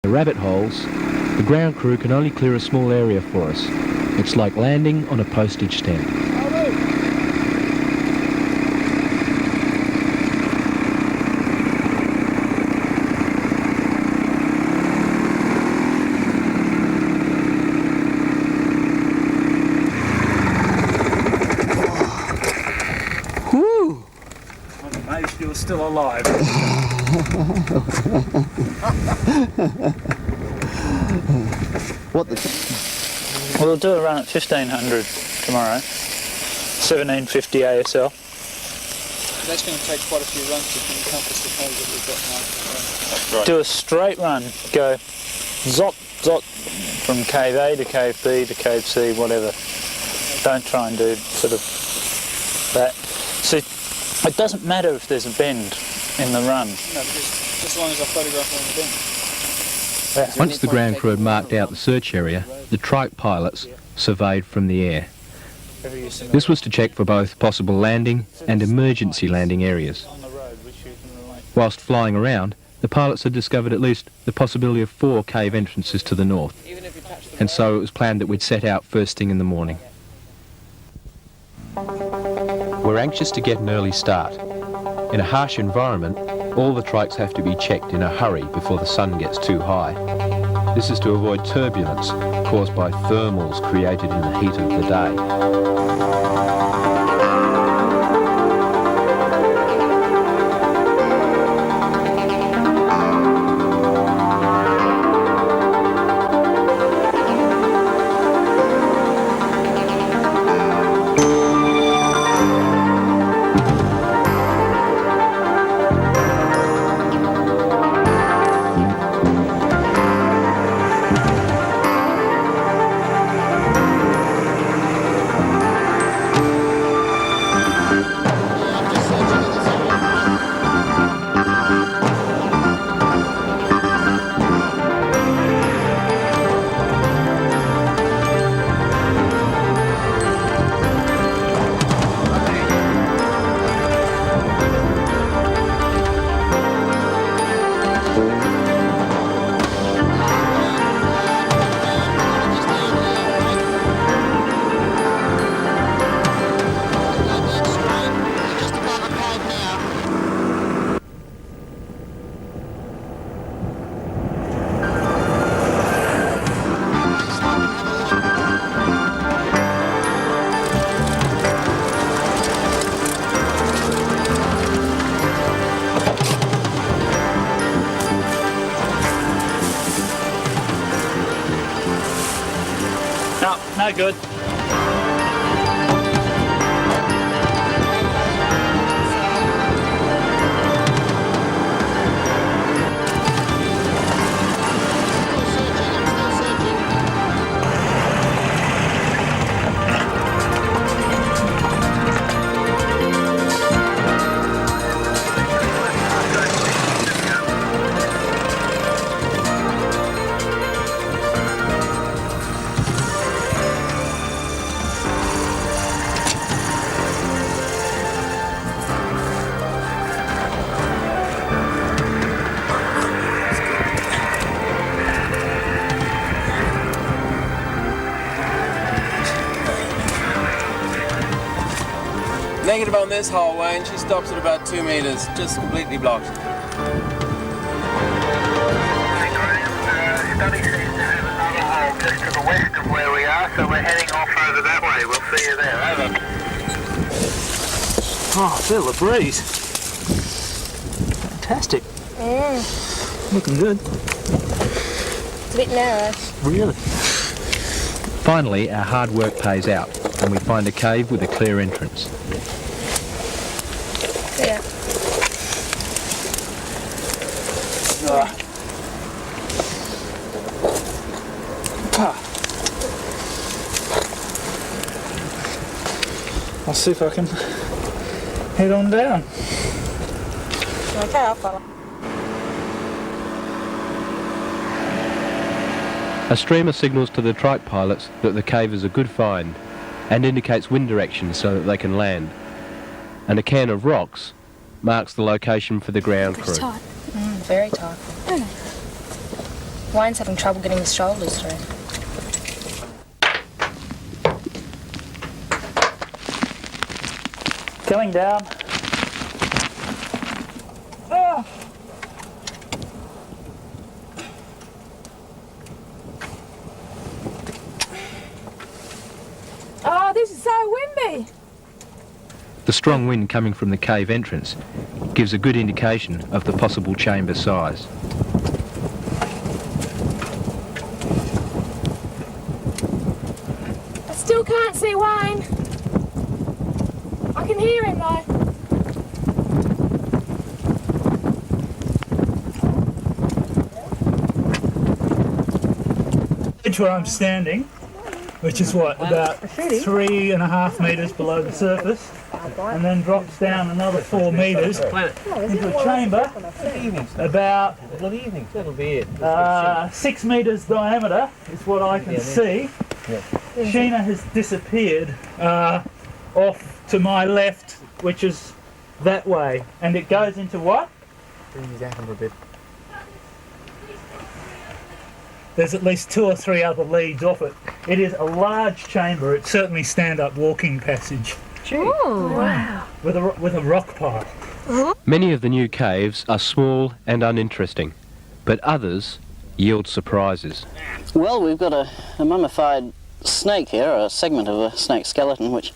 the rabbit holes, the ground crew can only clear a small area for us. It's like landing on a postage stamp. Whew! I'm amazed you're still alive. What the... Well, we'll do a run at 1500 tomorrow, 1750 ASL. That's going to take quite a few runs to encompass the caves that we've got now. That's right. Do a straight run, go zot, zot, from cave A to cave B to cave C, whatever. Don't try and do sort of that. See, it doesn't matter if there's a bend in the run. No, because just as long as I photograph on the bend. Once the ground crew had marked out the search area, the trike pilots surveyed from the air. This was to check for both possible landing and emergency landing areas. Whilst flying around, the pilots had discovered at least the possibility of 4 cave entrances to the north, and so it was planned that we'd set out first thing in the morning. We're anxious to get an early start. In a harsh environment, all the trikes have to be checked in a hurry before the sun gets too high. This is to avoid turbulence caused by thermals created in the heat of the day. No good. Negative on this hallway, and she stops at about 2 meters, just completely blocked. Study seems to have another hole just to the west of where we are, so we're heading off over that way. We'll see you there. Over. Oh, feel the breeze. Fantastic. Looking good. It's a bit narrow. Really? Finally, our hard work pays out, and we find a cave with a clear entrance. Yeah. I'll see if I can head on down. Okay, I'll follow. A streamer signals to the trike pilots that the cave is a good find and indicates wind direction so that they can land. And a can of rocks marks the location for the ground crew. Tight. Very tight. Wayne's having trouble getting his shoulders through. Coming down. Ah. Oh, this is so windy. The strong wind coming from the cave entrance gives a good indication of the possible chamber size. I still can't see Wayne. I can hear him though. Edge where I'm standing, which is what, about 3.5 metres below the surface, and then drops down another 4 metres into a chamber about 6 metres diameter is what I can see. Sheena has disappeared off to my left, which is that way, and it goes into what? There's at least 2 or 3 other leads off it. It is a large chamber. It's certainly stand-up walking passage. Oh, wow. With a rock pile. Many of the new caves are small and uninteresting, but others yield surprises. Well, we've got a mummified snake here, or a segment of a snake skeleton, which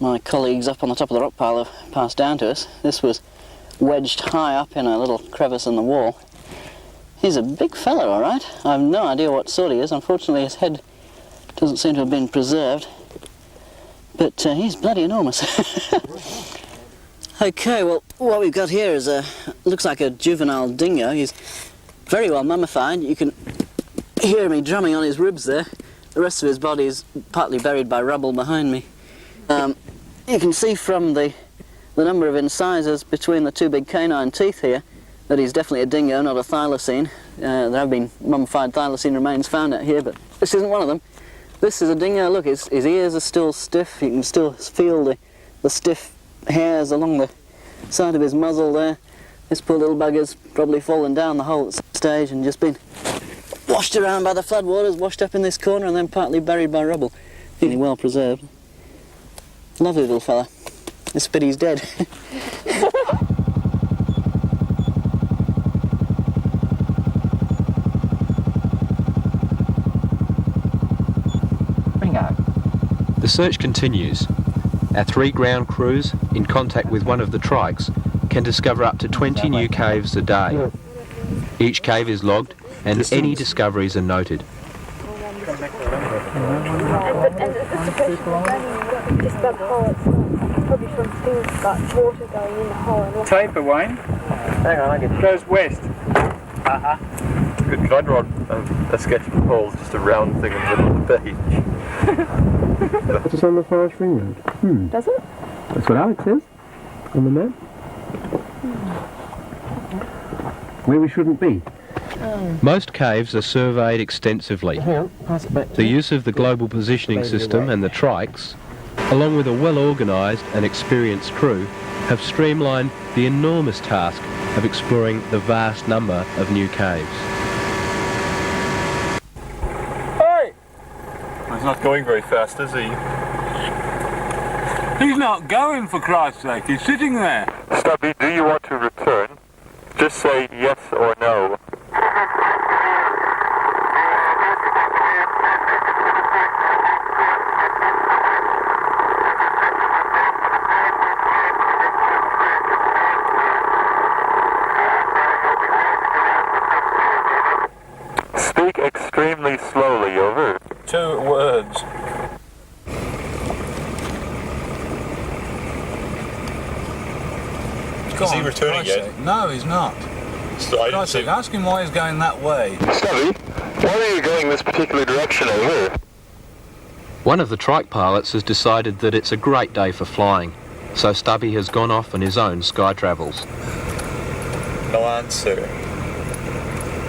my colleagues up on the top of the rock pile have passed down to us. This was wedged high up in a little crevice in the wall. He's a big fellow, all right. I have no idea what sort he is. Unfortunately, his head doesn't seem to have been preserved. But he's bloody enormous. Okay, well, what we've got here is looks like a juvenile dingo. He's very well mummified. You can hear me drumming on his ribs there. The rest of his body is partly buried by rubble behind me. You can see from the number of incisors between the 2 big canine teeth here that he's definitely a dingo, not a thylacine. There have been mummified thylacine remains found out here, but this isn't one of them. This is a dingo. Look, his ears are still stiff. You can still feel the stiff hairs along the side of his muzzle there. This poor little bugger's probably fallen down the hole at some stage and just been washed around by the floodwaters, washed up in this corner and then partly buried by rubble. Really well preserved. Lovely little fella. It's a pity he's dead. The search continues. Our 3 ground crews, in contact with one of the trikes, can discover up to 20 new caves a day. Each cave is logged and any discoveries are noted. Taper, Wayne. Hang on, I get Goes west. Could I draw a sketch of Paul's, just a round thing in the middle of the page? It's on the Forest Ring Road. Does it? That's what Alex says on the map. Where we shouldn't be. Most caves are surveyed extensively. Hang on, pass it back to The me. use of the global positioning system and the trikes, along with a well-organised and experienced crew, have streamlined the enormous task of exploring the vast number of new caves. Hey! He's not going very fast, is he? He's not going, for Christ's sake. He's sitting there. Stubby, do you want to return? Just say yes or no. Speak extremely slowly, over. 2 words. Is he returning yet? No, he's not. Ask him why he's going that way. Stubby, why are you going this particular direction, over? One of the trike pilots has decided that it's a great day for flying, so Stubby has gone off on his own sky travels. No answer.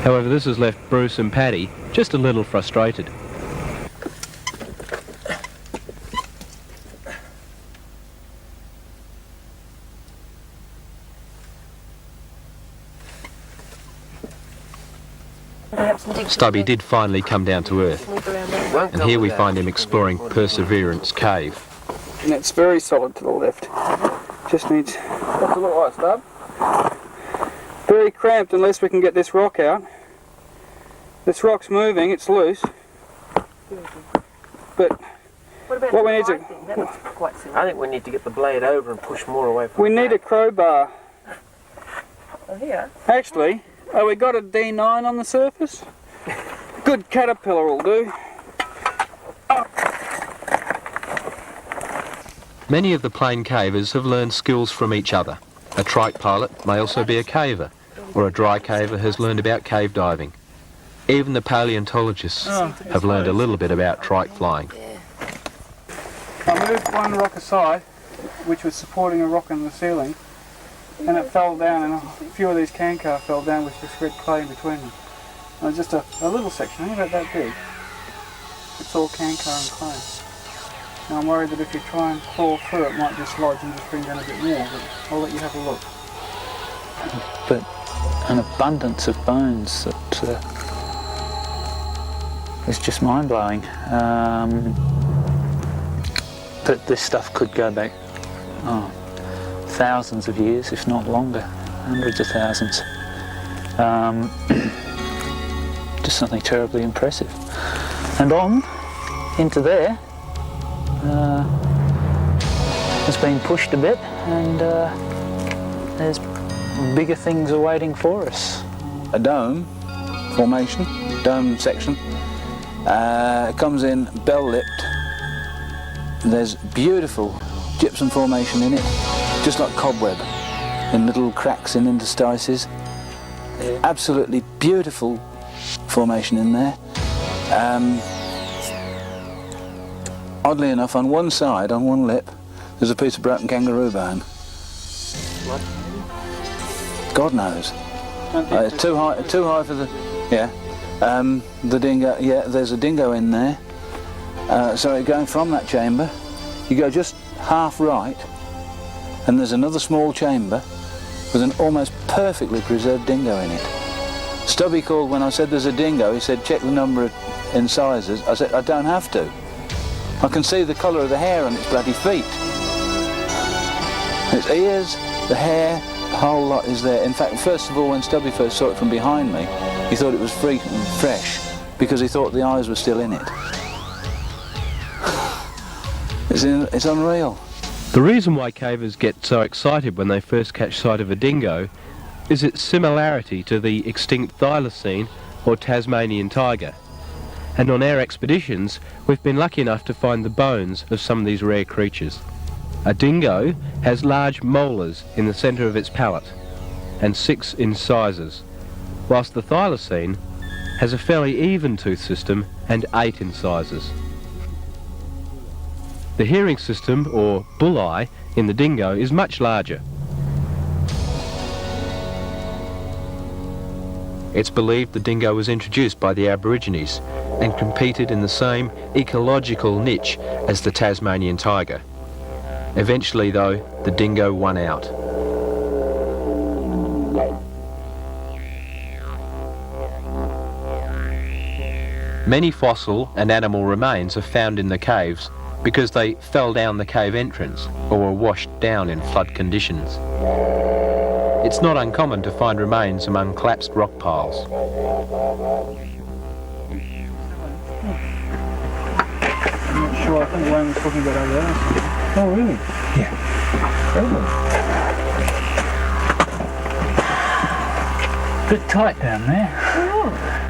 However, this has left Bruce and Paddy just a little frustrated. Stubby did finally come down to earth, and here we find him exploring Perseverance Cave. And it's very solid to the left. Just needs... What's it look like, Stub? Very cramped unless we can get this rock out. This rock's moving, it's loose. But what we need to... I think we need to get the blade over and push more away from We need a crowbar. Oh, here? Actually, oh, we got a D9 on the surface? Good caterpillar will do. Many of the plane cavers have learned skills from each other. A trike pilot may also be a caver, or a dry caver has learned about cave diving. Even the paleontologists have learned a little bit about trike flying. I moved one rock aside, which was supporting a rock in the ceiling, and it fell down, and a few of these cancar fell down with just red clay in between them. And it was just a little section, only about that big. It's all cancar and clay. Now I'm worried that if you try and claw through it might just lodge and just bring down a bit more, but I'll let you have a look. But an abundance of bones that is just mind-blowing. That this stuff could go back thousands of years, if not longer, hundreds of thousands. Just something terribly impressive. And on into there has been pushed a bit, and there's bigger things awaiting for us. A dome formation, dome section. It comes in bell-lipped. There's beautiful gypsum formation in it, just like cobweb, in little cracks and interstices. Absolutely beautiful formation in there. Oddly enough, on one side, on one lip, there's a piece of broken kangaroo bone. What? God knows. It's too high for the... Yeah. The dingo, yeah, there's a dingo in there. So going from that chamber, you go just half right, and there's another small chamber with an almost perfectly preserved dingo in it. Stubby called when I said there's a dingo, he said check the number of incisors. I said I don't have to. I can see the colour of the hair on its bloody feet. Its ears, the hair, the whole lot is there. In fact, first of all, when Stubby first saw it from behind me, he thought it was fresh because he thought the eyes were still in it. It's unreal. The reason why cavers get so excited when they first catch sight of a dingo is its similarity to the extinct thylacine or Tasmanian tiger. And on our expeditions, we've been lucky enough to find the bones of some of these rare creatures. A dingo has large molars in the centre of its palate and 6 incisors, whilst the thylacine has a fairly even tooth system and 8 incisors. The hearing system, or bulleye, in the dingo is much larger. It's believed the dingo was introduced by the Aborigines and competed in the same ecological niche as the Tasmanian tiger. Eventually, though, the dingo won out. Many fossil and animal remains are found in the caves because they fell down the cave entrance or were washed down in flood conditions. It's not uncommon to find remains among collapsed rock piles. I'm not sure, I think Wayne was talking about over there. Oh really? Yeah. Bit tight down there. Oh.